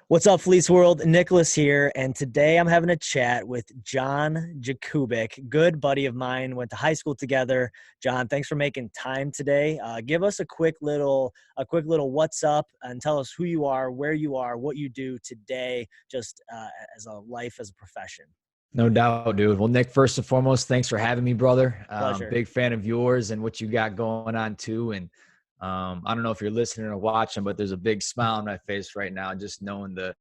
What's up, Fleece World? Nicholas here, and today I'm having a chat with John Jakubik, good buddy of mine. Went to high school together. John, thanks for making time today. Give us a quick little what's up, and tell us who you are, where you are, what you do today, just as a life, as a profession. No doubt, dude. Well, Nick, first and foremost, thanks for having me, brother. Pleasure. Big fan of yours and what you got going on too. And I don't know if you're listening or watching, but there's a big smile on my face right now, just knowing the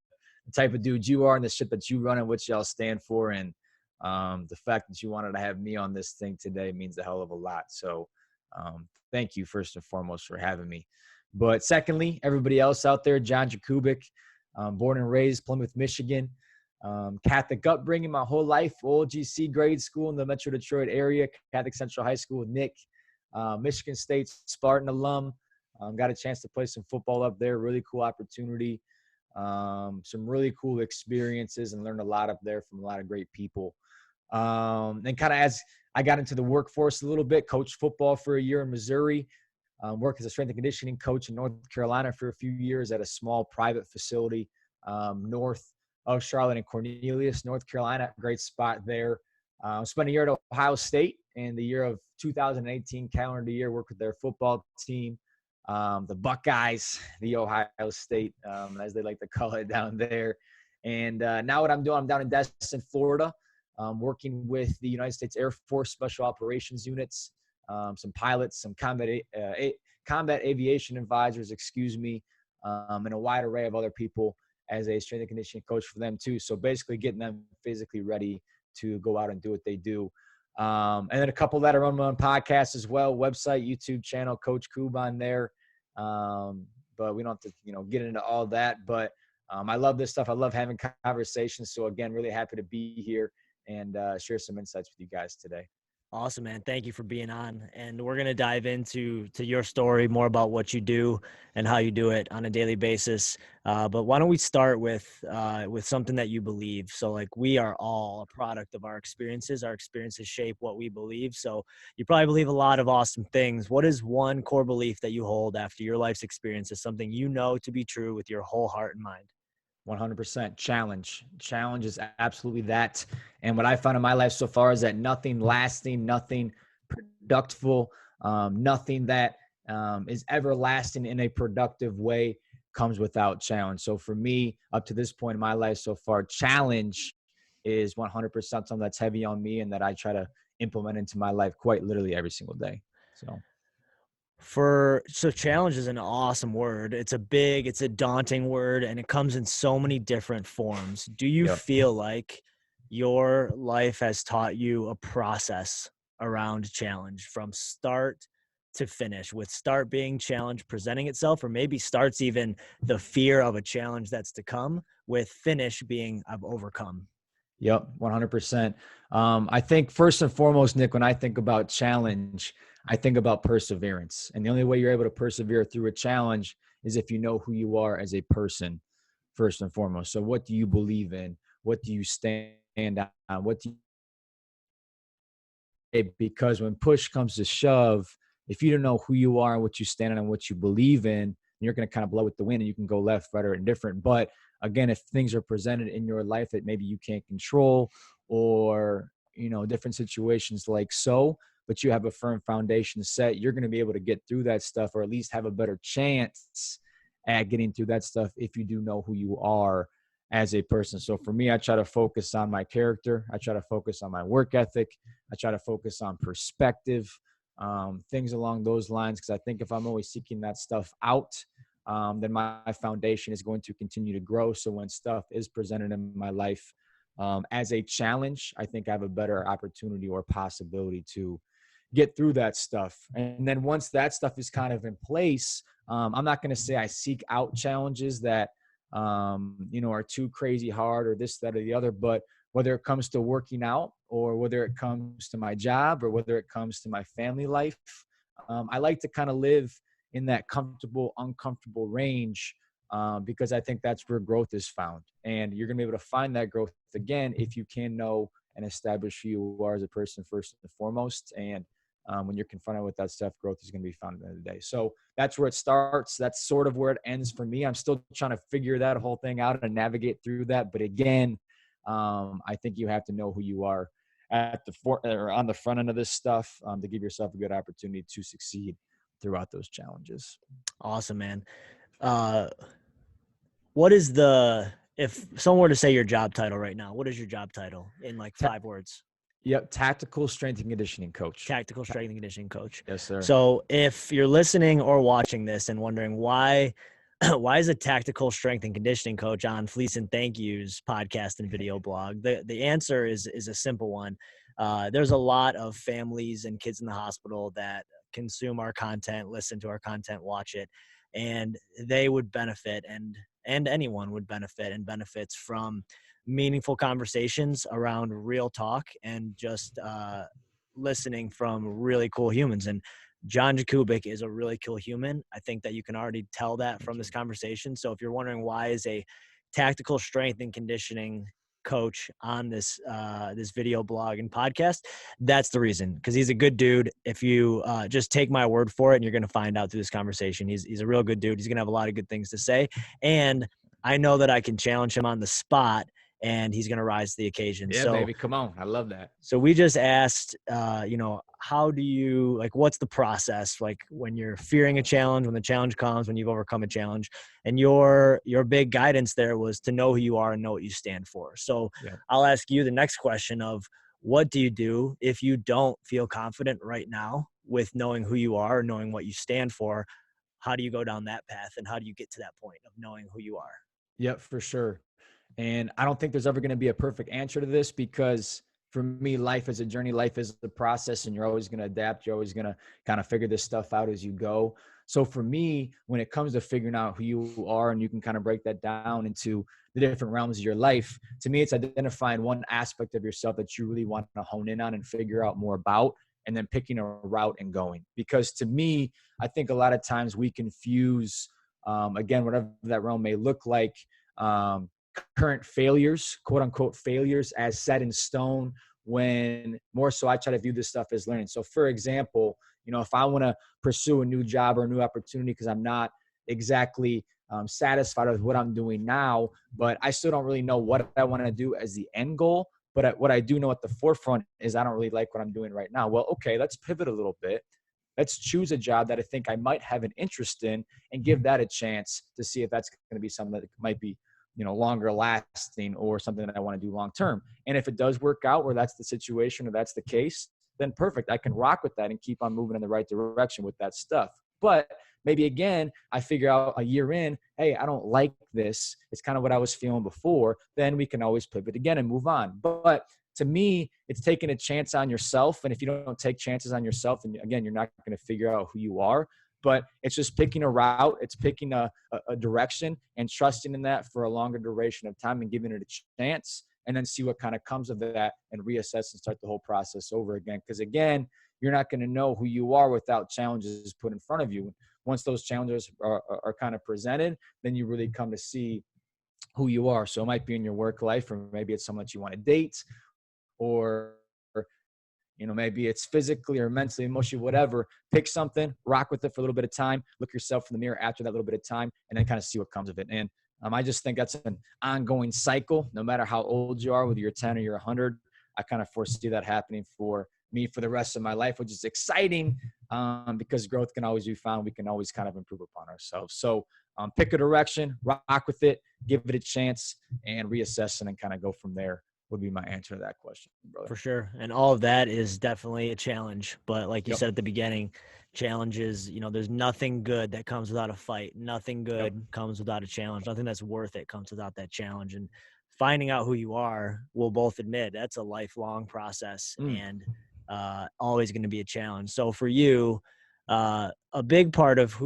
type of dude you are and the shit that you run and what y'all stand for. And the fact that you wanted to have me on this thing today means a hell of a lot. So thank you first and foremost for having me. But secondly, everybody else out there, John Jakubik, born and raised Plymouth, Michigan. Catholic upbringing my whole life, old GC grade school in the Metro Detroit area, Catholic Central High School with Nick, Michigan State Spartan alum. Got a chance to play some football up there, really cool opportunity, some really cool experiences, and learned a lot up there from a lot of great people. And kind of as I got into the workforce a little bit, coached football for a year in Missouri, worked as a strength and conditioning coach in North Carolina for a few years at a small private facility north of Charlotte and Cornelius, North Carolina. Great spot there. Spent a year at Ohio State in the year of 2018 calendar year, worked with their football team, the Buckeyes, the Ohio State, as they like to call it down there. And now what I'm doing, I'm down in Destin, Florida, working with the United States Air Force Special Operations units, some pilots, some combat aviation advisors, and a wide array of other people as a strength and conditioning coach for them too. So basically getting them physically ready to go out and do what they do. And then a couple that are on my own podcast as well, website, YouTube channel, Coach Coob on there. But we don't have to, get into all that. But I love this stuff. I love having conversations. So again, really happy to be here and share some insights with you guys today. Awesome, man. Thank you for being on. And we're going to dive into your story, more about what you do and how you do it on a daily basis. But why don't we start with something that you believe? So like we are all a product of our experiences. Our experiences shape what we believe. So you probably believe a lot of awesome things. What is one core belief that you hold after your life's experience is something you know to be true with your whole heart and mind? 100% challenge. Challenge is absolutely that. And what I found in my life so far is that nothing lasting, nothing productive, nothing that is everlasting in a productive way comes without challenge. So for me, up to this point in my life so far, challenge is 100% something that's heavy on me and that I try to implement into my life quite literally every single day. So challenge is an awesome word. It's a daunting word, and it comes in so many different forms. Do you feel like your life has taught you a process around challenge from start to finish, with start being challenge presenting itself, or maybe starts even the fear of a challenge that's to come, with finish being I've overcome? Yep, 100%. I think first and foremost, Nick, when I think about challenge, I think about perseverance. And the only way you're able to persevere through a challenge is if you know who you are as a person, first and foremost. So what do you believe in? What do you stand on? Because when push comes to shove, if you don't know who you are and what you stand on and what you believe in, you're going to kind of blow with the wind and you can go left, right, or indifferent. But again, if things are presented in your life that maybe you can't control, or, different situations but you have a firm foundation set, you're going to be able to get through that stuff, or at least have a better chance at getting through that stuff if you do know who you are as a person. So for me, I try to focus on my character. I try to focus on my work ethic. I try to focus on perspective, things along those lines. Because I think if I'm always seeking that stuff out, then my foundation is going to continue to grow. So when stuff is presented in my life as a challenge, I think I have a better opportunity or possibility to get through that stuff. And then once that stuff is kind of in place, I'm not going to say I seek out challenges that, are too crazy hard or this, that, or the other, but whether it comes to working out, or whether it comes to my job, or whether it comes to my family life, I like to kind of live in that comfortable, uncomfortable range, because I think that's where growth is found. And you're going to be able to find that growth again if you can know and establish who you are as a person first and foremost. And when you're confronted with that stuff, growth is going to be found at the end of the day. So that's where it starts. That's sort of where it ends for me. I'm still trying to figure that whole thing out and navigate through that. But again, I think you have to know who you are at the or on the front end of this stuff to give yourself a good opportunity to succeed throughout those challenges. Awesome, man. Uh, what is if someone were to say your job title right now, what is your job title in like 5 words? Yep. Tactical strength and conditioning coach. Tactical strength and conditioning coach. Yes, sir. So if you're listening or watching this and wondering why is a tactical strength and conditioning coach on Fleece and Thank Yous podcast and video blog, the answer is a simple one. There's a lot of families and kids in the hospital that consume our content, listen to our content, watch it, and they would benefit, and anyone would benefit and benefits from meaningful conversations around real talk and just listening from really cool humans. And John Jakubik is a really cool human. I think that you can already tell that from this conversation. So if you're wondering why is a tactical strength and conditioning coach on this this video blog and podcast, that's the reason, because he's a good dude. If you just take my word for it, and you're going to find out through this conversation, he's a real good dude. He's going to have a lot of good things to say, and I know that I can challenge him on the spot, and he's going to rise to the occasion. Yeah, so, baby, come on. I love that. So we just asked, how do you, like, what's the process? Like when you're fearing a challenge, when the challenge comes, when you've overcome a challenge, and your big guidance there was to know who you are and know what you stand for. So yeah. I'll ask you the next question of, what do you do if you don't feel confident right now with knowing who you are, knowing what you stand for? How do you go down that path, and how do you get to that point of knowing who you are? Yep, for sure. And I don't think there's ever going to be a perfect answer to this, because for me, life is a journey. Life is the process, and you're always going to adapt. You're always going to kind of figure this stuff out as you go. So for me, when it comes to figuring out who you are, and you can kind of break that down into the different realms of your life, to me, it's identifying one aspect of yourself that you really want to hone in on and figure out more about, and then picking a route and going. Because to me, I think a lot of times we confuse, again, whatever that realm may look like, current failures, quote unquote failures, as set in stone, when more so I try to view this stuff as learning. So for example, if I want to pursue a new job or a new opportunity because I'm not exactly satisfied with what I'm doing now, but I still don't really know what I want to do as the end goal. But what I do know at the forefront is I don't really like what I'm doing right now. Well, okay, let's pivot a little bit. Let's choose a job that I think I might have an interest in and give that a chance to see if that's going to be something that might be longer lasting or something that I want to do long term. And if it does work out where that's the situation or that's the case, then perfect. I can rock with that and keep on moving in the right direction with that stuff. But maybe again, I figure out a year in, hey, I don't like this. It's kind of what I was feeling before. Then we can always pivot again and move on. But to me, it's taking a chance on yourself. And if you don't take chances on yourself, then again, you're not going to figure out who you are. But it's just picking a route. It's picking a direction and trusting in that for a longer duration of time and giving it a chance, and then see what kind of comes of that and reassess and start the whole process over again. Because again, you're not going to know who you are without challenges put in front of you. Once those challenges are kind of presented, then you really come to see who you are. So it might be in your work life, or maybe it's someone that you want to date, or maybe it's physically or mentally, emotionally, whatever. Pick something, rock with it for a little bit of time, look yourself in the mirror after that little bit of time, and then kind of see what comes of it. And I just think that's an ongoing cycle, no matter how old you are, whether you're 10 or you're 100. I kind of foresee that happening for me for the rest of my life, which is exciting because growth can always be found. We can always kind of improve upon ourselves. So pick a direction, rock with it, give it a chance, and reassess, and then kind of go from there. Would be my answer to that question, brother. For sure. And all of that is definitely a challenge. But like you said at the beginning, challenges, there's nothing good that comes without a fight. Nothing good comes without a challenge. Nothing that's worth it comes without that challenge. And finding out who you are, we'll both admit that's a lifelong process and always going to be a challenge. So for you, a big part of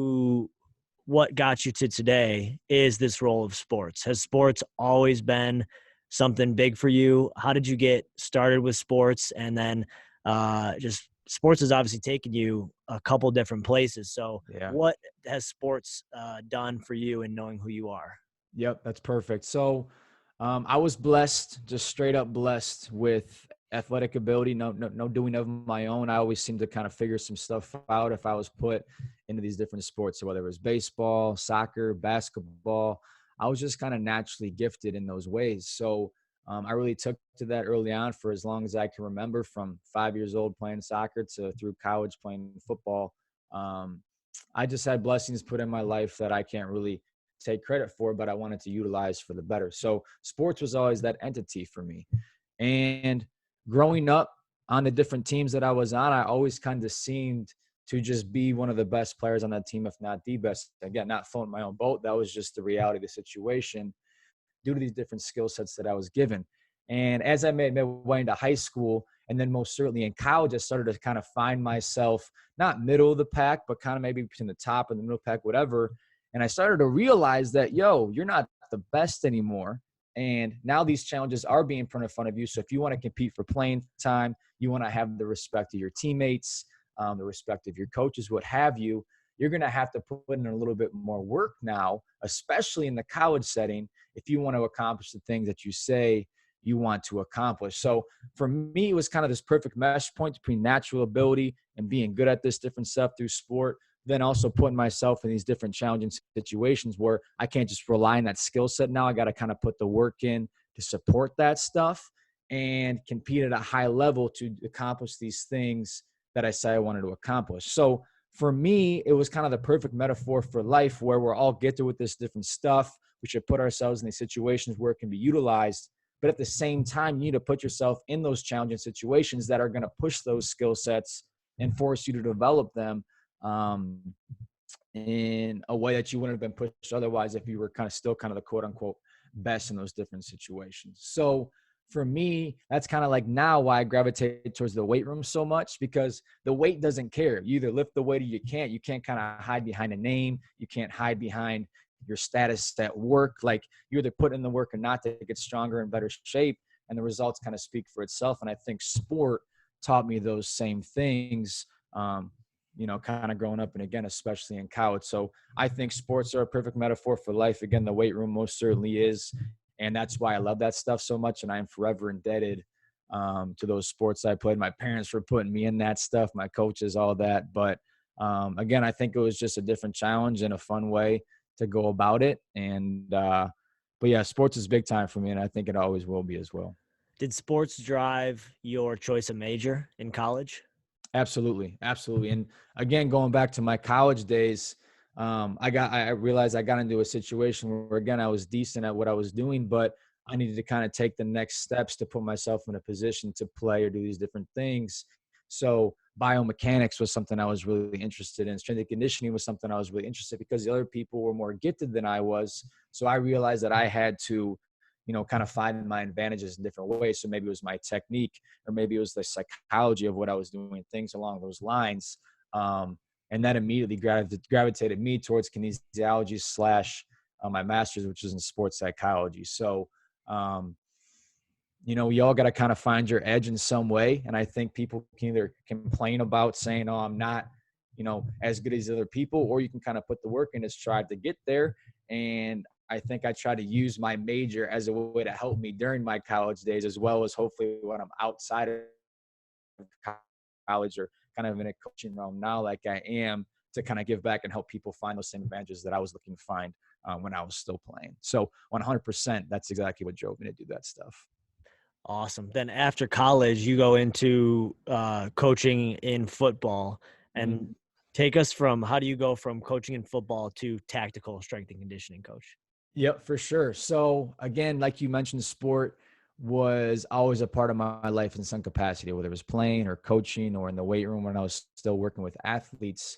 what got you to today is this role of sports. Has sports always been something big for you? How did you get started with sports? And then just sports has obviously taken you a couple different places. So what has sports done for you in knowing who you are? Yep, that's perfect. So I was blessed, just straight up blessed with athletic ability, no doing of my own. I always seemed to kind of figure some stuff out if I was put into these different sports. So whether it was baseball, soccer, basketball, I was just kind of naturally gifted in those ways. So I really took to that early on for as long as I can remember, from 5 years old playing soccer to through college playing football. Um, I just had blessings put in my life that I can't really take credit for, but I wanted to utilize for the better. So sports was always that entity for me. And growing up on the different teams that I was on, I always kind of seemed to just be one of the best players on that team, if not the best. Again, not floating my own boat. That was just the reality of the situation due to these different skill sets that I was given. And as I made my way into high school, and then most certainly in college, I started to kind of find myself not middle of the pack, but kind of maybe between the top and the middle pack, whatever. And I started to realize that, you're not the best anymore. And now these challenges are being put in front of you. So if you want to compete for playing time, you want to have the respect of your teammates, the respect of your coaches, what have you, you're going to have to put in a little bit more work now, especially in the college setting, if you want to accomplish the things that you say you want to accomplish. So for me, it was kind of this perfect mesh point between natural ability and being good at this different stuff through sport, then also putting myself in these different challenging situations where I can't just rely on that skill set. Now I got to kind of put the work in to support that stuff and compete at a high level to accomplish these things that I say I wanted to accomplish. So for me, it was kind of the perfect metaphor for life, where we're all gifted with this different stuff. We should put ourselves in these situations where it can be utilized. But at the same time, you need to put yourself in those challenging situations that are going to push those skill sets and force you to develop them in a way that you wouldn't have been pushed otherwise if you were kind of still kind of the quote unquote best in those different situations. So for me, that's kind of like now why I gravitate towards the weight room so much, because the weight doesn't care. You either lift the weight or you can't. You can't kind of hide behind a name. You can't hide behind your status at work. Like, you either put in the work or not to get stronger and better shape, and the results kind of speak for itself. And I think sport taught me those same things, kind of growing up, and again, especially in college. So I think sports are a perfect metaphor for life. Again, the weight room most certainly is. And that's why I love that stuff so much. And I am forever indebted to those sports I played. My parents were putting me in that stuff, my coaches, all that. But again, I think it was just a different challenge and a fun way to go about it. And, but yeah, sports is big time for me. And I think it always will be as well. Did sports drive your choice of major in college? Absolutely. Absolutely. And again, going back to my college days, I realized I got into a situation where, again, I was decent at what I was doing, but I needed to kind of take the next steps to put myself in a position to play or do these different things. So biomechanics was something I was really interested in. Strength and conditioning was something I was really interested in, because the other people were more gifted than I was. So I realized that I had to, kind of find my advantages in different ways. So maybe it was my technique, or maybe it was the psychology of what I was doing, things along those lines. And that immediately gravitated me towards kinesiology / my master's, which is in sports psychology. So, we all got to kind of find your edge in some way. And I think people can either complain about saying, oh, I'm not, as good as other people, or you can kind of put the work in to try to get there. And I think I try to use my major as a way to help me during my college days, as well as hopefully when I'm outside of college or kind of in a coaching realm now, like I am, to kind of give back and help people find those same advantages that I was looking to find when I was still playing. So 100%, that's exactly what drove me to do that stuff. Awesome. Then after college, you go into coaching in football, and Mm-hmm. take us from, how do you go from coaching in football to tactical strength and conditioning coach? Yep, for sure. So again, like you mentioned, sport was always a part of my life in some capacity, whether it was playing or coaching or in the weight room when I was still working with athletes.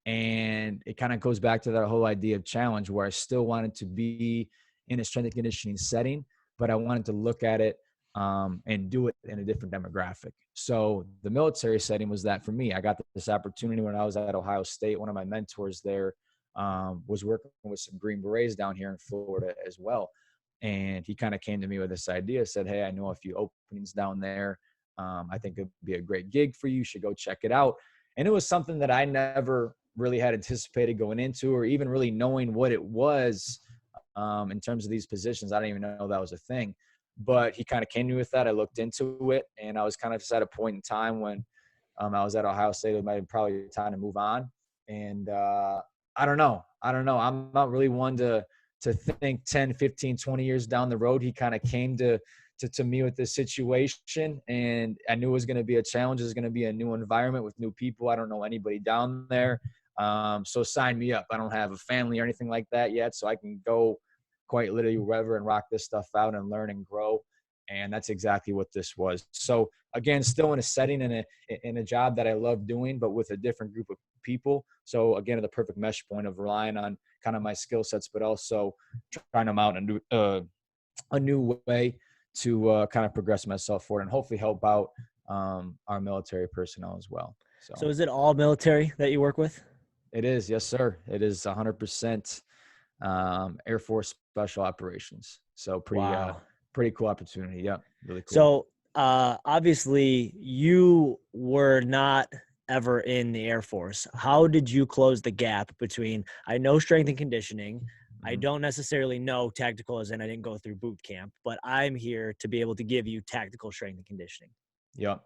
And it kind of goes back to that whole idea of challenge, where I still wanted to be in a strength and conditioning setting, but I wanted to look at it and do it in a different demographic. So the military setting was that for me. I got this opportunity when I was at Ohio State. One of my mentors there was working with some Green Berets down here in Florida as well. And he kind of came to me with this idea, said, hey, I know a few openings down there. I think it'd be a great gig for you. You should go check it out. And it was something that I never really had anticipated going into, or even really knowing what it was in terms of these positions. I didn't even know that was a thing. but he kind of came to me with that. I looked into it, and I was kind of just at a point in time when I was at Ohio State. It might be probably time to move on. And I don't know. I don't know. I'm not really one to think 10, 15, 20 years down the road. He kind of came to me with this situation, and I knew it was going to be a challenge. It was going to be a new environment with new people. I don't know anybody down there. So sign me up. I don't have a family or anything like that yet, so I can go quite literally wherever and rock this stuff out and learn and grow. And that's exactly what this was. So again, still in a setting and in a job that I love doing, but with a different group of people. So again, the perfect mesh point of relying on kind of my skill sets, but also trying them out and a new way to kind of progress myself forward and hopefully help out our military personnel as well. So So is it all military that you work with? it is, yes, sir. It is 100% Air Force Special Operations. So Wow. pretty cool opportunity. Yep, really cool. So obviously you were not ever in the Air Force. How did you close the gap between, I know strength and conditioning, I Mhm. don't necessarily know tactical as in I didn't go through boot camp, but I'm here to be able to give you tactical strength and conditioning. Yep.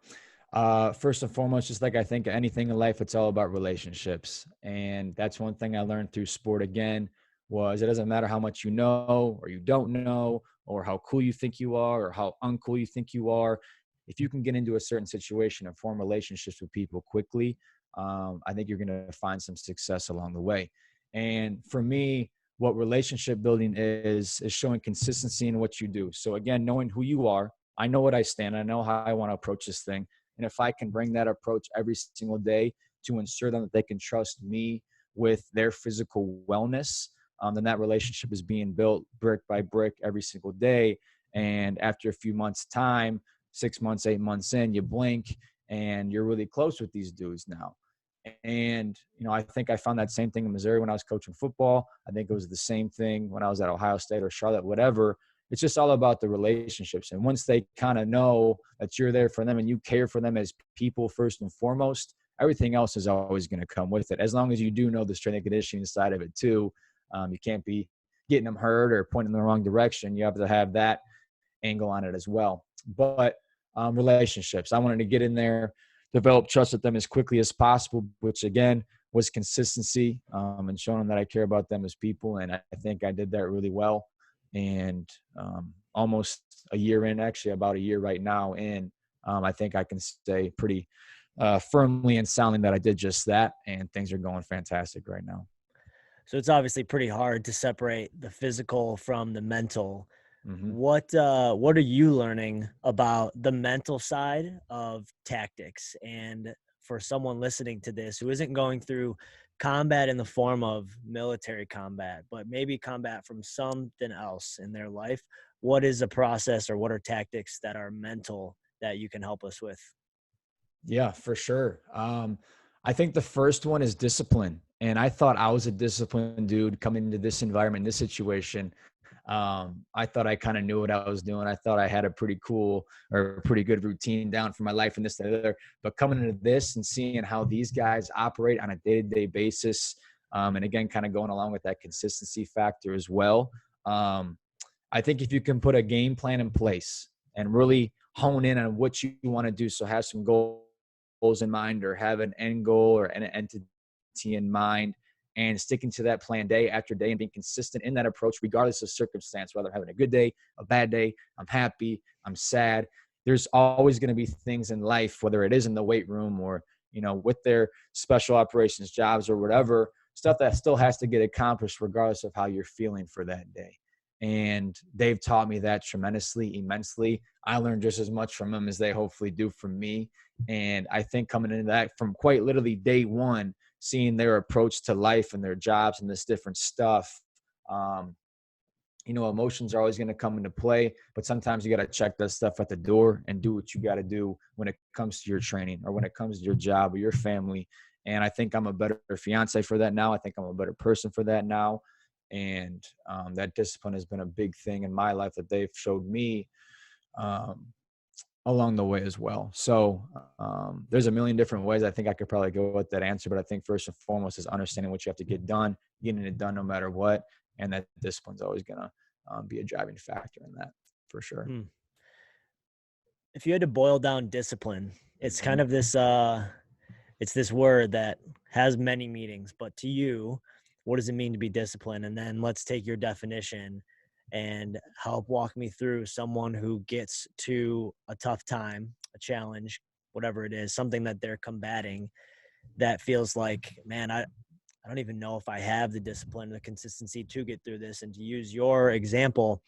First and foremost, just like I think anything in life, it's all about relationships. And that's one thing I learned through sport again was it doesn't matter how much you know or you don't know or how cool you think you are or how uncool you think you are. If you can get into a certain situation and form relationships with people quickly, I think you're going to find some success along the way. And for me, what relationship building is showing consistency in what you do. So again, knowing who you are, I know what I stand. I know how I want to approach this thing. And if I can bring that approach every single day to ensure them that they can trust me with their physical wellness, then that relationship is being built brick by brick every single day. And after a few months' time, 6 months, 8 months in, you blink and you're really close with these dudes now. And, I think I found that same thing in Missouri when I was coaching football. I think it was the same thing when I was at Ohio State or Charlotte, whatever. It's just all about the relationships. And once they kind of know that you're there for them and you care for them as people first and foremost, everything else is always going to come with it. As long as you do know the strength and conditioning side of it too, you can't be getting them hurt or pointing in the wrong direction. You have to have that angle on it as well. But relationships, I wanted to get in there, develop trust with them as quickly as possible, which again was consistency and showing them that I care about them as people. And I think I did that really well. And almost a year in, actually about a year right now in, I think I can say pretty firmly and soundly that I did just that. And things are going fantastic right now. So it's obviously pretty hard to separate the physical from the mental. Hmm. What are you learning about the mental side of tactics? And for someone listening to this who isn't going through combat in the form of military combat, but maybe combat from something else in their life, what is a process or what are tactics that are mental that you can help us with? Yeah, for sure. I think the first one is discipline. And I thought I was a disciplined dude coming into this environment, this situation. I thought I kind of knew what I was doing. I thought I had a pretty cool or pretty good routine down for my life and this and the other. But coming into this and seeing how these guys operate on a day-to-day basis, and again, kind of going along with that consistency factor as well. Um, I think if you can put a game plan in place and really hone in on what you want to do, so have some goals in mind or have an end goal or an entity in mind and sticking to that plan day after day and being consistent in that approach, regardless of circumstance, whether I'm having a good day, a bad day, I'm happy, I'm sad. There's always going to be things in life, whether it is in the weight room or, with their special operations jobs or whatever, stuff that still has to get accomplished regardless of how you're feeling for that day. And they've taught me that tremendously, immensely. I learned just as much from them as they hopefully do from me. And I think coming into that from quite literally day one, seeing their approach to life and their jobs and this different stuff, um, emotions are always going to come into play, but sometimes you got to check that stuff at the door and do what you got to do when it comes to your training or when it comes to your job or your family. And I think I'm a better fiance for that now. I think I'm a better person for that now. And that discipline has been a big thing in my life that they've showed me um, along the way as well. So there's a million different ways I think I could probably go with that answer. But I think first and foremost is understanding what you have to get done, getting it done no matter what. And that discipline's always going to be a driving factor in that. for sure. Hmm. If you had to boil down discipline, it's kind of this it's this word that has many meanings, but to you, what does it mean to be disciplined? And then let's take your definition and help walk me through someone who gets to a tough time, a challenge, whatever it is, something that they're combating that feels like, man, I don't even know if I have the discipline, the consistency to get through this. And to use your example,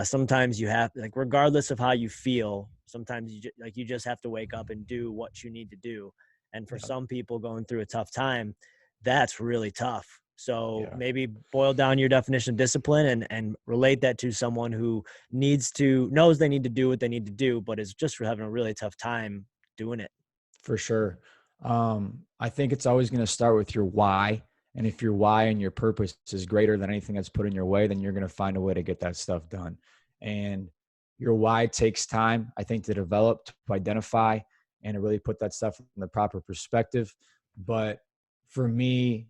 sometimes you have, like, regardless of how you feel, sometimes you just have to wake up and do what you need to do. And for Yeah. some people going through a tough time, that's really tough. So Yeah. maybe boil down your definition of discipline and relate that to someone who knows they need to do what they need to do, but is just having a really tough time doing it. For sure. I think it's always going to start with your why. And if your why and your purpose is greater than anything that's put in your way, then you're going to find a way to get that stuff done. And your why takes time, I think, to develop, to identify, and to really put that stuff in the proper perspective. But for me,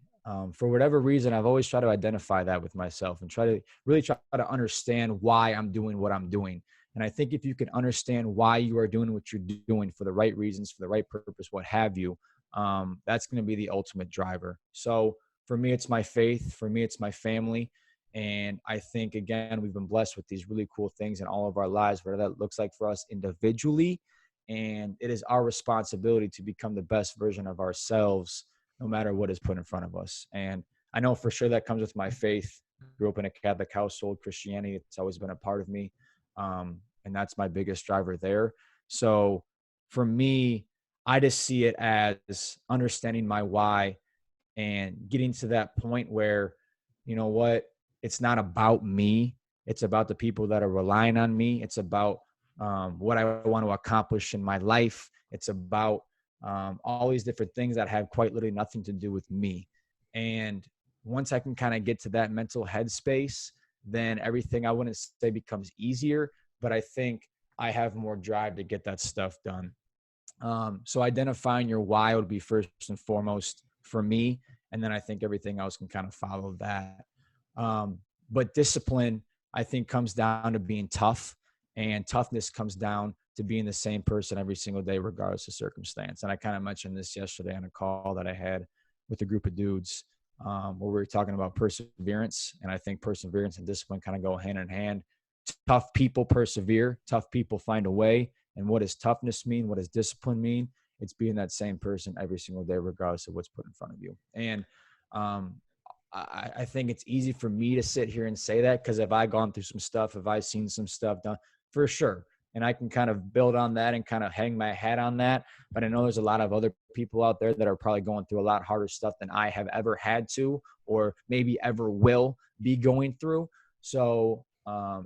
for whatever reason, I've always tried to identify that with myself and try to understand why I'm doing what I'm doing. And I think if you can understand why you are doing what you're doing for the right reasons, for the right purpose, what have you, that's going to be the ultimate driver. So for me, it's my faith. For me, it's my family. And I think, again, we've been blessed with these really cool things in all of our lives, whatever that looks like for us individually. And it is our responsibility to become the best version of ourselves, no matter what is put in front of us. And I know for sure that comes with my faith. Grew up in a Catholic household, Christianity, it's always been a part of me. And that's my biggest driver there. So for me, I just see it as understanding my why and getting to that point where, you know what, it's not about me. It's about the people that are relying on me. It's about what I want to accomplish in my life. It's about all these different things that have quite literally nothing to do with me. And once I can kind of get to that mental headspace, then everything, I wouldn't say becomes easier, but I think I have more drive to get that stuff done. So identifying your why would be first and foremost for me. And then I think everything else can kind of follow that. Um, but discipline, I think, comes down to being tough, and toughness comes down to being the same person every single day, regardless of circumstance. And I kind of mentioned this yesterday on a call that I had with a group of dudes, where we were talking about perseverance. And I think perseverance and discipline kind of go hand in hand. Tough people persevere, tough people find a way. And what does toughness mean? What does discipline mean? It's being that same person every single day, regardless of what's put in front of you. And um, I think it's easy for me to sit here and say that, because if I've gone through some stuff, if I've seen some stuff done, for sure. And I can kind of build on that and kind of hang my hat on that. But I know there's a lot of other people out there that are probably going through a lot harder stuff than I have ever had to, or maybe ever will be going through. So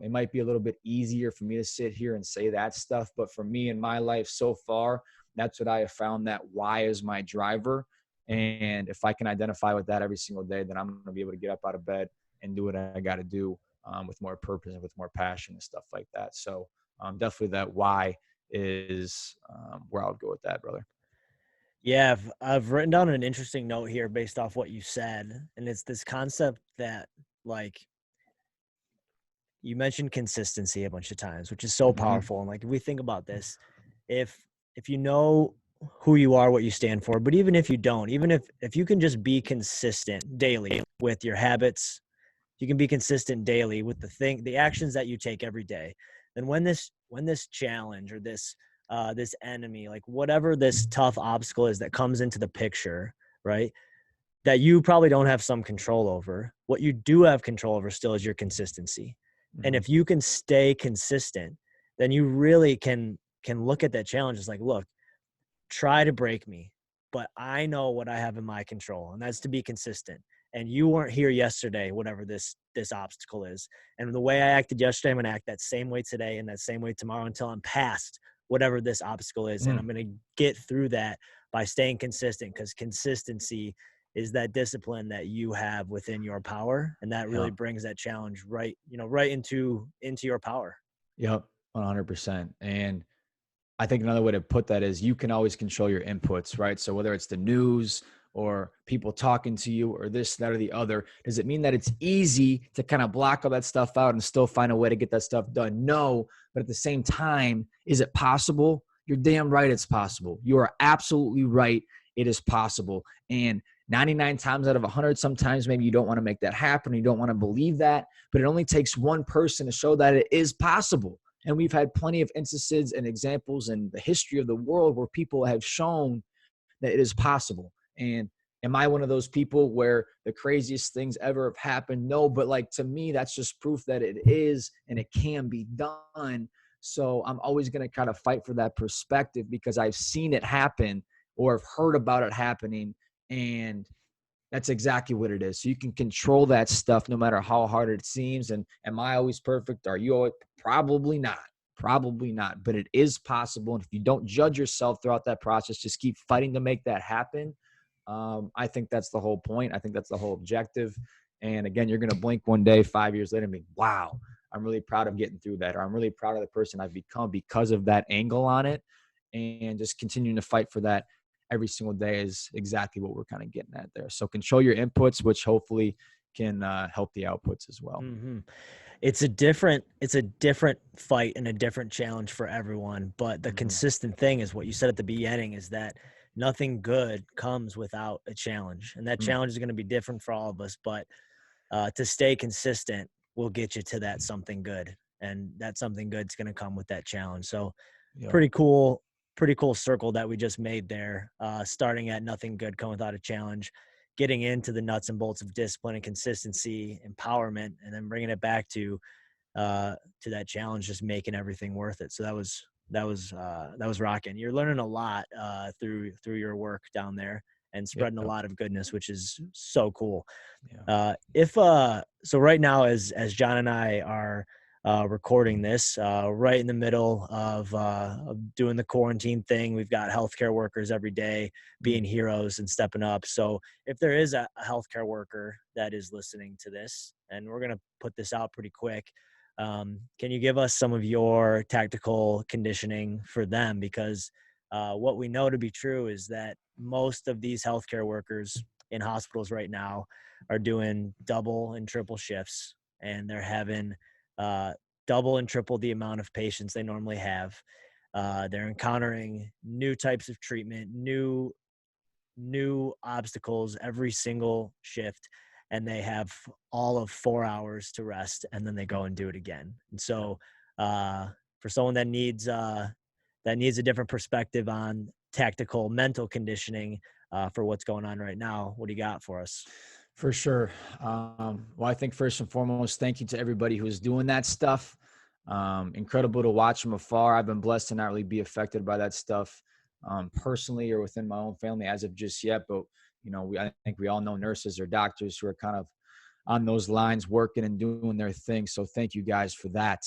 it might be a little bit easier for me to sit here and say that stuff. But for me in my life so far, that's what I have found, that why is my driver. And if I can identify with that every single day, then I'm going to be able to get up out of bed and do what I got to do, with more purpose and with more passion and stuff like that. So definitely that why is where I would go with that, brother. Yeah, I've written down an interesting note here based off what you said, and it's this concept that, like, you mentioned consistency a bunch of times, which is so Mm-hmm. powerful. And, like, if we think about this, if if you know who you are, what you stand for, but even if you don't, even if you can just be consistent daily with your habits, you can be consistent daily with the actions that you take every day, then when this challenge or this enemy, like whatever this tough obstacle is that comes into the picture, right, that you probably don't have some control over, what you do have control over still is your consistency. And Mm-hmm. if you can stay consistent, then you really can look at that challenge as like, look, try to break me, but I know what I have in my control, and that's to be consistent. And you weren't here yesterday, whatever this obstacle is. And the way I acted yesterday, I'm gonna act that same way today and that same way tomorrow until I'm past whatever this obstacle is. And Mm-hmm. I'm gonna get through that by staying consistent, because consistency is that discipline that you have within your power. And that really Yeah. brings that challenge right into your power. Yep. 100%. And I think another way to put that is you can always control your inputs, right? So whether it's the news or people talking to you or this, that, or the other, does it mean that it's easy to kind of block all that stuff out and still find a way to get that stuff done? No. But at the same time, is it possible? You're damn right it's possible. You are absolutely right. It is possible. And 99 times out of 100, sometimes maybe you don't want to make that happen. You don't want to believe that, but it only takes one person to show that it is possible. And we've had plenty of instances and examples in the history of the world where people have shown that it is possible. And am I one of those people where the craziest things ever have happened? No, but like to me, that's just proof that it is and it can be done. So I'm always going to kind of fight for that perspective because I've seen it happen or have heard about it happening. And that's exactly what it is. So you can control that stuff no matter how hard it seems. And am I always perfect? Are you always? Probably not. Probably not. But it is possible. And if you don't judge yourself throughout that process, just keep fighting to make that happen. I think that's the whole point. I think that's the whole objective. And again, you're going to blink one day, 5 years later, and be, wow, I'm really proud of getting through that. Or I'm really proud of the person I've become because of that angle on it. And just continuing to fight for that every single day is exactly what we're kind of getting at there. So control your inputs, which hopefully can help the outputs as well. Mm-hmm. It's a different fight and a different challenge for everyone. But the consistent thing is what you said at the beginning is that nothing good comes without a challenge. And that challenge is going to be different for all of us. But to stay consistent will get you to that something good. And that something good is going to come with that challenge. So pretty cool circle that we just made there, starting at nothing good come without a challenge, getting into the nuts and bolts of discipline and consistency, empowerment, and then bringing it back to that challenge, just making everything worth it. So that was rocking. You're learning a lot through your work down there and spreading a lot of goodness, which is so cool. So right now, as John and I are recording this right in the middle of doing the quarantine thing. We've got healthcare workers every day being heroes and stepping up. So if there is a healthcare worker that is listening to this, and we're going to put this out pretty quick, can you give us some of your tactical conditioning for them? Because what we know to be true is that most of these healthcare workers in hospitals right now are doing double and triple shifts, and they're having double and triple the amount of patients they normally have. They're encountering new types of treatment, new obstacles every single shift, and they have all of 4 hours to rest, and then they go and do it again. And so for someone that needs a different perspective on tactical mental conditioning for what's going on right now, what do you got for us? For sure. Well, I think first and foremost, thank you to everybody who's doing that stuff. Incredible to watch from afar. I've been blessed to not really be affected by that stuff personally or within my own family as of just yet. But, I think we all know nurses or doctors who are kind of on those lines working and doing their thing. So thank you guys for that.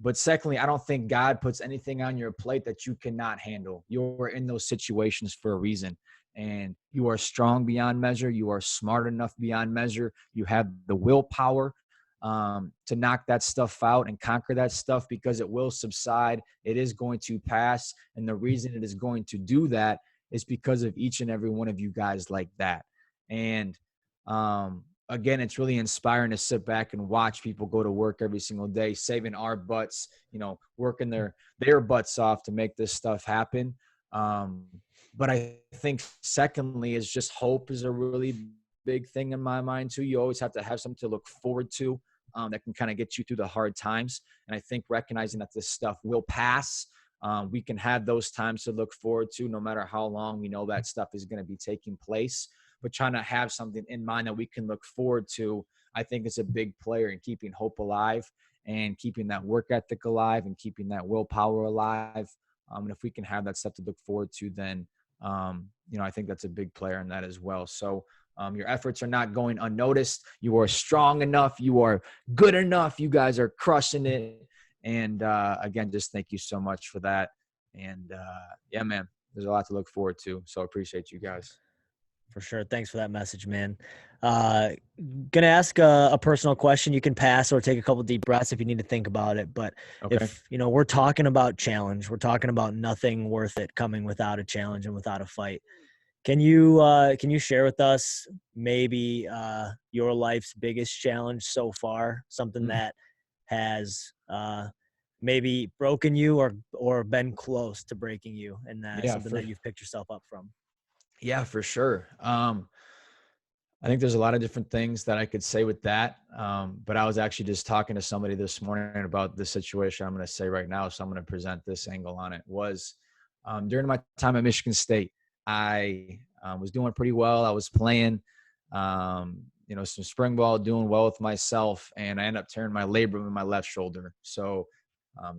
But secondly, I don't think God puts anything on your plate that you cannot handle. You're in those situations for a reason. And you are strong beyond measure. You are smart enough beyond measure. You have the willpower to knock that stuff out and conquer that stuff because it will subside. It is going to pass. And the reason it is going to do that is because of each and every one of you guys like that. And again, it's really inspiring to sit back and watch people go to work every single day, saving our butts, working their butts off to make this stuff happen. But I think secondly is just hope is a really big thing in my mind too. You always have to have something to look forward to that can kind of get you through the hard times. And I think recognizing that this stuff will pass, we can have those times to look forward to no matter how long we know that stuff is going to be taking place. But trying to have something in mind that we can look forward to, I think is a big player in keeping hope alive and keeping that work ethic alive and keeping that willpower alive. And if we can have that stuff to look forward to, then I think that's a big player in that as well. So your efforts are not going unnoticed. You are strong enough. You are good enough. You guys are crushing it. And again, just thank you so much for that. And yeah, man, there's a lot to look forward to. So I appreciate you guys. For sure. Thanks for that message, man. Gonna ask a personal question. You can pass or take a couple deep breaths if you need to think about it. But if, we're talking about challenge, we're talking about nothing worth it coming without a challenge and without a fight. Can you share with us maybe your life's biggest challenge so far? Something Mm, that has maybe broken you or been close to breaking you, and yeah, something for that you've picked yourself up from. yeah, for sure. I think there's a lot of different things that I could say with that. But I was actually just talking to somebody this morning about the situation I'm going to say right now. So I'm going to present this angle on it. Was during my time at Michigan State, I was doing pretty well. I was playing, some spring ball, doing well with myself, and I ended up tearing my labrum in my left shoulder. So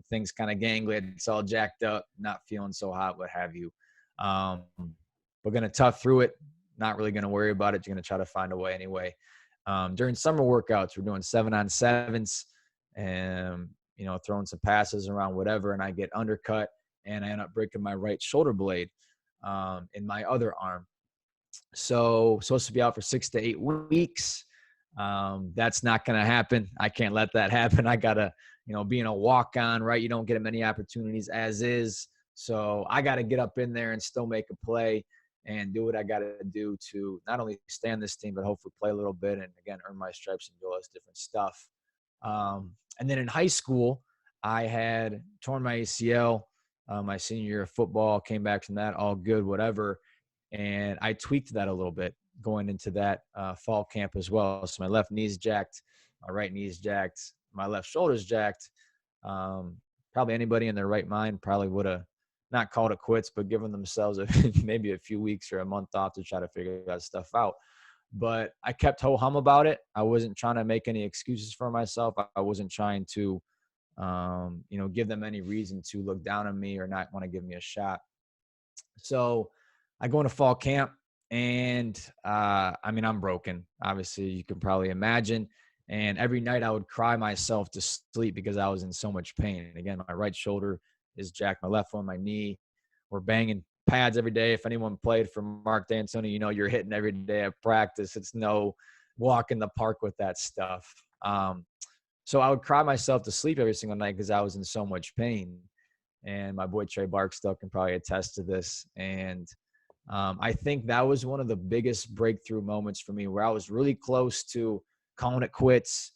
things kind of gangly. It's all jacked up, not feeling so hot, what have you. Um, but going to tough through it, not really going to worry about it. You're going to try to find a way anyway. During summer workouts, we're doing 7-on-7s and, throwing some passes around, whatever. And I get undercut and I end up breaking my right shoulder blade in my other arm. So supposed to be out for 6 to 8 weeks. That's not going to happen. I can't let that happen. I got to, being a walk on, right? You don't get many opportunities as is. So I got to get up in there and still make a play and do what I got to do to not only stay on this team, but hopefully play a little bit and again, earn my stripes and do all this different stuff. And then in high school, I had torn my ACL my senior year of football, came back from that, all good, whatever. And I tweaked that a little bit going into that fall camp as well. So my left knee's jacked, my right knee's jacked, my left shoulder's jacked. Probably anybody in their right mind probably would have not called it quits, but given themselves maybe a few weeks or a month off to try to figure that stuff out. But I kept ho-hum about it. I wasn't trying to make any excuses for myself. I wasn't trying to, give them any reason to look down on me or not want to give me a shot. So I go into fall camp and I'm broken. Obviously, you can probably imagine. And every night I would cry myself to sleep because I was in so much pain. And again, my right shoulder is jacked, my left one, my knee. We're banging pads every day. If anyone played for Mark D'Antoni, you're hitting every day at practice. It's no walk in the park with that stuff. So I would cry myself to sleep every single night because I was in so much pain. And my boy Trey Barksdale can probably attest to this. And I think that was one of the biggest breakthrough moments for me where I was really close to calling it quits,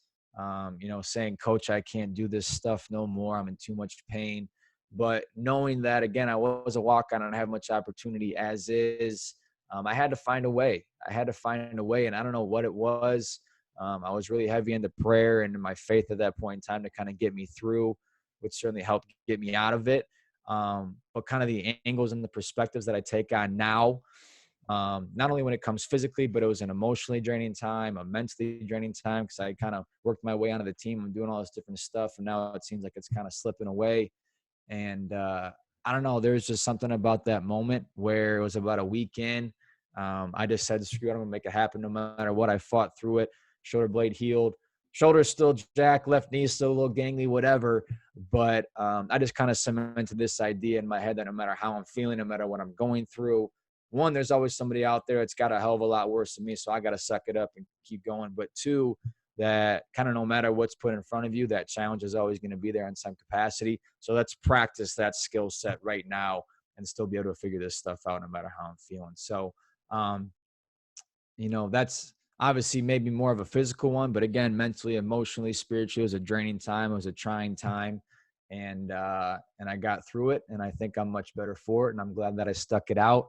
saying, Coach, I can't do this stuff no more. I'm in too much pain. But knowing that, again, I was a walk-on and I have much opportunity as is, I had to find a way. And I don't know what it was. I was really heavy into prayer and my faith at that point in time to kind of get me through, which certainly helped get me out of it. But kind of the angles and the perspectives that I take on now, not only when it comes physically, but it was an emotionally draining time, a mentally draining time, because I kind of worked my way onto the team. I'm doing all this different stuff, and now it seems like it's kind of slipping away. And I don't know, there's just something about that moment where it was about a week in. I just said, screw it, I'm going to make it happen no matter what. I fought through it. Shoulder blade healed. Shoulder's still jacked, left knee still a little gangly, whatever. But I just kind of cemented this idea in my head that no matter how I'm feeling, no matter what I'm going through, one, there's always somebody out there that's got a hell of a lot worse than me. So I got to suck it up and keep going. But two, that kind of no matter what's put in front of you, that challenge is always going to be there in some capacity. So let's practice that skill set right now and still be able to figure this stuff out no matter how I'm feeling. So, that's obviously maybe more of a physical one, but again, mentally, emotionally, spiritually, it was a draining time. It was a trying time. And I got through it, and I think I'm much better for it. And I'm glad that I stuck it out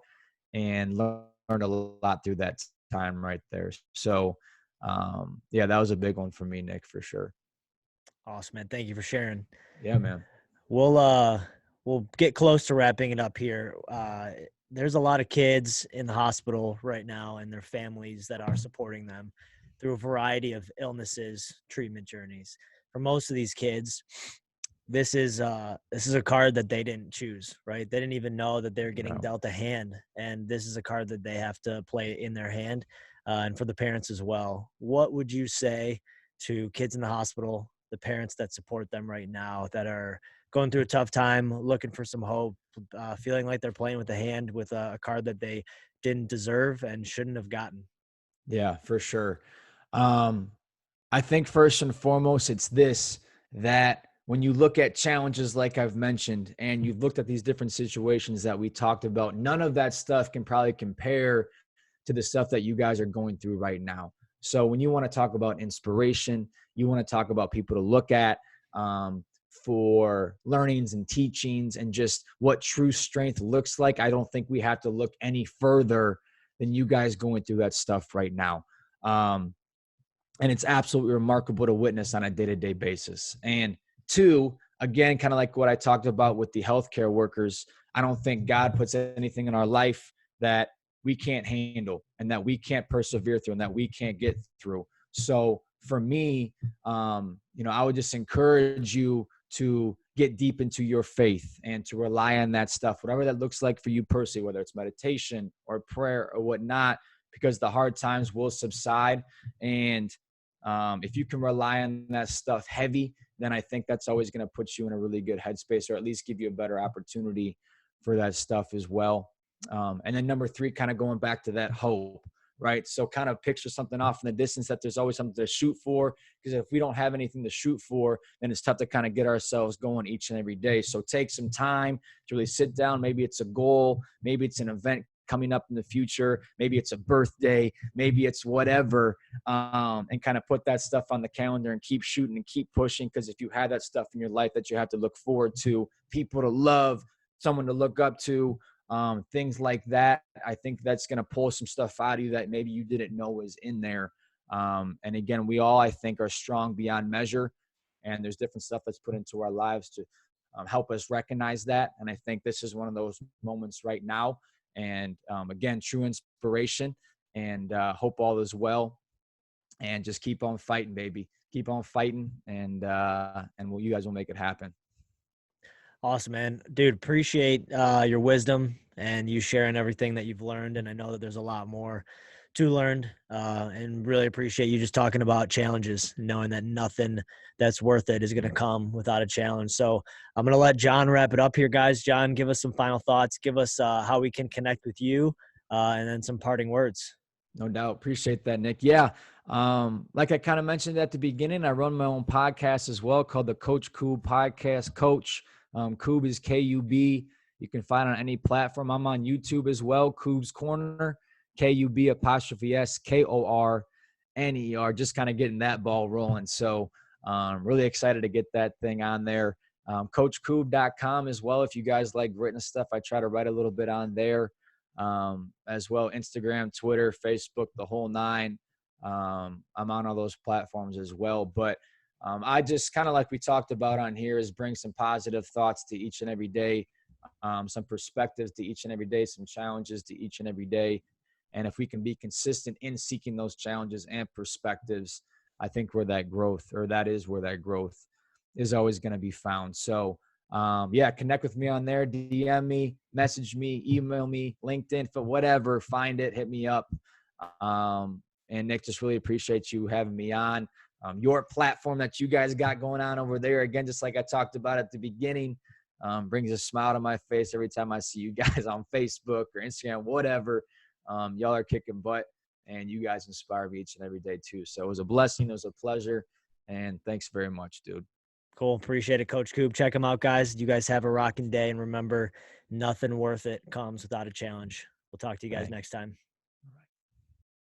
and learned a lot through that time right there. So, yeah, that was a big one for me, Nick, for sure. Awesome, man. Thank you for sharing. Yeah, man. We'll we'll get close to wrapping it up here. There's a lot of kids in the hospital right now and their families that are supporting them through a variety of illnesses, treatment journeys. For most of these kids, this is a card that they didn't choose, right? They didn't even know that they're getting No. dealt a hand, and this is a card that they have to play in their hand, and for the parents as well. What would you say to kids in the hospital, the parents that support them right now, that are going through a tough time, looking for some hope, feeling like they're playing with a hand with a card that they didn't deserve and shouldn't have gotten? Yeah, for sure. Um, I think first and foremost, it's this, that when you look at challenges like I've mentioned, and you've looked at these different situations that we talked about, none of that stuff can probably compare to the stuff that you guys are going through right now. So when you want to talk about inspiration, you want to talk about people to look at, for learnings and teachings and just what true strength looks like, I don't think we have to look any further than you guys going through that stuff right now. Um, and it's absolutely remarkable to witness on a day-to-day basis. And two, again, kind of like what I talked about with the healthcare workers, I don't think God puts anything in our life that we can't handle and that we can't persevere through and that we can't get through. So for me, I would just encourage you to get deep into your faith and to rely on that stuff, whatever that looks like for you personally, whether it's meditation or prayer or whatnot, because the hard times will subside. And if you can rely on that stuff heavy, then I think that's always going to put you in a really good headspace, or at least give you a better opportunity for that stuff as well. And then number three, kind of going back to that hope, right? So kind of picture something off in the distance that there's always something to shoot for, because if we don't have anything to shoot for, then it's tough to kind of get ourselves going each and every day. So take some time to really sit down. Maybe it's a goal, maybe it's an event coming up in the future, maybe it's a birthday, maybe it's whatever, and kind of put that stuff on the calendar and keep shooting and keep pushing. Because if you have that stuff in your life that you have to look forward to, people to love, someone to look up to, things like that, I think that's going to pull some stuff out of you that maybe you didn't know was in there. And again, we all, I think, are strong beyond measure, and there's different stuff that's put into our lives to help us recognize that. And I think this is one of those moments right now. And again, true inspiration, and hope all is well. And just keep on fighting, baby. Keep on fighting, and you guys will make it happen. Awesome, man. Dude, appreciate your wisdom and you sharing everything that you've learned. And I know that there's a lot more to learn, and really appreciate you just talking about challenges, knowing that nothing that's worth it is going to come without a challenge. So I'm going to let John wrap it up here, guys. John, give us some final thoughts. Give us how we can connect with you, and then some parting words. No doubt. Appreciate that, Nick. Yeah. Like I kind of mentioned at the beginning, I run my own podcast as well called the Coach Koob Podcast. Coach, Koob is Kub. You can find it on any platform. I'm on YouTube as well. Koob's Corner, KUB'_SKORNER. Just kind of getting that ball rolling. So really excited to get that thing on there. CoachKoob.com as well. If you guys like written stuff, I try to write a little bit on there. As well, Instagram, Twitter, Facebook, the whole nine. I'm on all those platforms as well. But I just kind of, like we talked about on here, is bring some positive thoughts to each and every day, some perspectives to each and every day, some challenges to each and every day. And if we can be consistent in seeking those challenges and perspectives, I think that is where that growth is always going to be found. So connect with me on there, DM me, message me, email me, LinkedIn, for whatever, find it, hit me up. And Nick, just really appreciate you having me on. Your platform that you guys got going on over there, again, just like I talked about at the beginning, brings a smile to my face every time I see you guys on Facebook or Instagram, whatever. Y'all are kicking butt, and you guys inspire me each and every day too. So it was a blessing. It was a pleasure. And thanks very much, dude. Cool. Appreciate it, Coach Koob. Check them out, guys. You guys have a rocking day. And remember, nothing worth it comes without a challenge. We'll talk to you guys Thanks. next time.